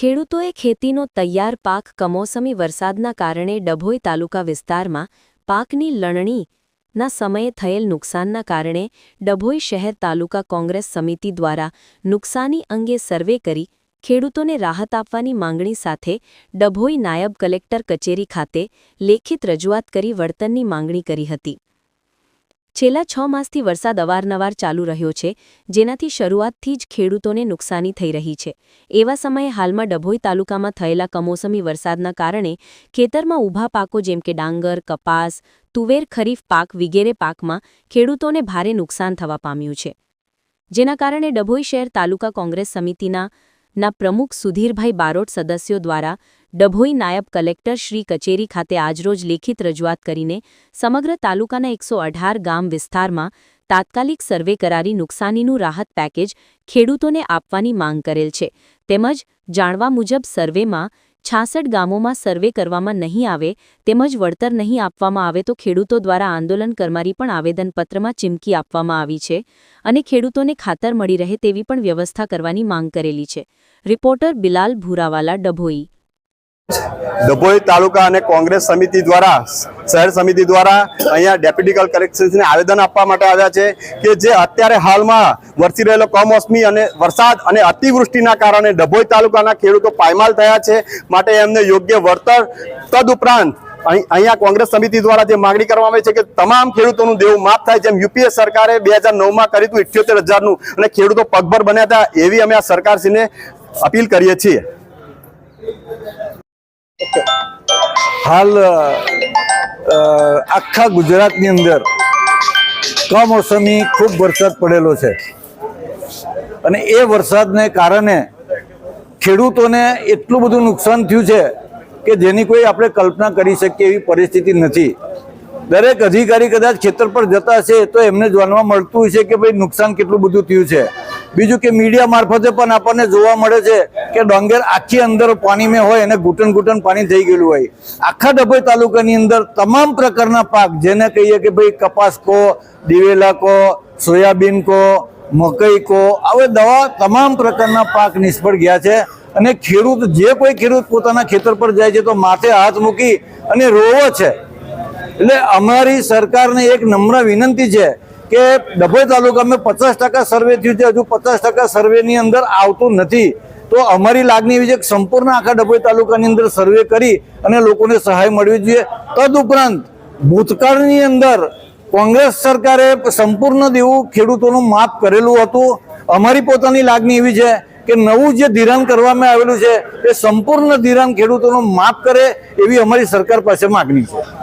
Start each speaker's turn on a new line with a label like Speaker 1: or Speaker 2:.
Speaker 1: ખેડૂતોએ ખેતીનો તૈયાર પાક કમોસમી વરસાદના કારણે ડભોઈ તાલુકા વિસ્તારમાં પાકની લણણીના સમયે થયેલ નુકસાનના કારણે ડભોઈ શહેર તાલુકા કોંગ્રેસ સમિતિ દ્વારા નુકસાની અંગે સર્વે કરી ખેડૂતોને રાહત આપવાની માંગણી સાથે ડભોઈ નાયબ કલેક્ટર કચેરી ખાતે લેખિત રજૂઆત કરી વળતરની માંગણી કરી હતી। છેલ્લા 6 માસથી વરસાદ અવારનવાર ચાલુ રહ્યો છે, જેનાથી શરૂઆતથી જ ખેડૂતોને નુકસાની થઈ રહી છે। એવા સમયે હાલમાં ડભોઈ તાલુકામાં થયેલા કમોસમી વરસાદના કારણે ખેતરમાં ઊભા પાકો જેમ કે ડાંગર, કપાસ, તુવેર, ખરીફ પાક વગેરે પાકમાં ખેડૂતોને ભારે નુકસાન થવા પામ્યું છે, જેના કારણે ડભોઈ શહેર તાલુકા કોંગ્રેસ સમિતિના પ્રમુખ સુધીરભાઈ બારોટ સદસ્યો દ્વારા ડભોઈ નાયબ કલેક્ટર શ્રી કચેરી ખાતે આજરોજ લેખિત રજૂઆત કરીને સમગ્ર તાલુકાના 118 ગામ વિસ્તારમાં તાત્કાલિક સર્વે કરાવી નુકસાનીનું રાહત પેકેજ ખેડૂતોને આપવાની માંગ કરેલ છે। તેમજ જાણવા મુજબ સર્વેમાં 66 ગામોમાં સર્વે કરવામાં નહીં આવે તેમજ વળતર નહીં આપવામાં આવે તો ખેડૂતો દ્વારા આંદોલન કરવાની પણ આવેદનપત્રમાં ચીમકી આપવામાં આવી છે અને ખેડૂતોને ખાતર મળી રહે તેવી પણ વ્યવસ્થા કરવાની માંગ કરેલી છે। રિપોર્ટર બિલાલ ભૂરાવાલા, ડભોઈ।
Speaker 2: ડભોઈ તાલુકા અને કોંગ્રેસ સમિતિ દ્વારા શહેર સમિતિ દ્વારા અહીંયા ડેપ્યુટી કલેક્ટરને આવેદન આપવા માટે આવ્યા છે કે જે અત્યારે હાલમાં વરસી રહેલો કમોસમી અને વરસાદ અને અતિવૃષ્ટિના કારણે ડભોઈ તાલુકાના ખેડૂતો પાયમાલ થયા છે, માટે એમને યોગ્ય વળતર તદુપરાંત અહીંયા કોંગ્રેસ સમિતિ દ્વારા જે માંગણી કરવામાં આવી છે કે તમામ ખેડૂતોનું દેવું માફ થાય, જેમ યુપીએ સરકારે 2009માં કર્યું હતું 78,000નું અને ખેડૂતો પગભર બન્યા હતા, એવી અમે આ સરકારશ્રીને અપીલ કરીએ છીએ।
Speaker 3: हाल आखा गुजरातनी अंदर कमोसमी खूब वरसाद पड़ेलो छे अने ए वरसादने कारणे खेडूतोने एटलुं बधुं नुकसान थयुं छे के जेनी कोई आपणे कल्पना करी शकीए एवी परिस्थिति नथी। दरेक अधिकारी कदाच खेतर पर जता हशे तो एमने जाणवा मळतुं हशे के भाई नुकसान केटलुं बधुं थयुं छे। बीजू के मीडिया मार्फते पण आपने जोवा मळे छे के डोंगर आखी अंदर पानी में होय अने घूंटण घूंटण पानी थई गयेलुं होय। आखा डभोई तालुकानी अंदर तमाम प्रकारना पाक जेने कहीए के भाई कपास को, दिवेला को, सोयाबीन को, मकई को, आवे दवा तमाम प्रकारना पाक निष्फळ गया छे अने खेडूत जे कोई खेडूत पोताना खेतर पर जाय छे तो माथे हाथ मूकी अने रोवे छे। એટલે અમારી સરકારને એક નમ્ર વિનંતી છે કે ડભોઈ તાલુકામાં 50% સર્વે થયું છે, હજુ 50% સર્વેની અંદર આવતું નથી, તો અમારી લાગણી એવી છે કે સંપૂર્ણ આખા ડભોઈ તાલુકાની અંદર સર્વે કરી અને લોકોને સહાય મળવી જોઈએ। તદુપરાંત ભૂતકાળની અંદર કોંગ્રેસ સરકારે સંપૂર્ણ દેવું ખેડૂતોનું માફ કરેલું હતું। અમારી પોતાની લાગણી એવી છે કે નવું જે ધિરાણ કરવામાં આવેલું છે એ સંપૂર્ણ ધિરાણ ખેડૂતોનું માફ કરે એવી અમારી સરકાર પાસે માગણી છે।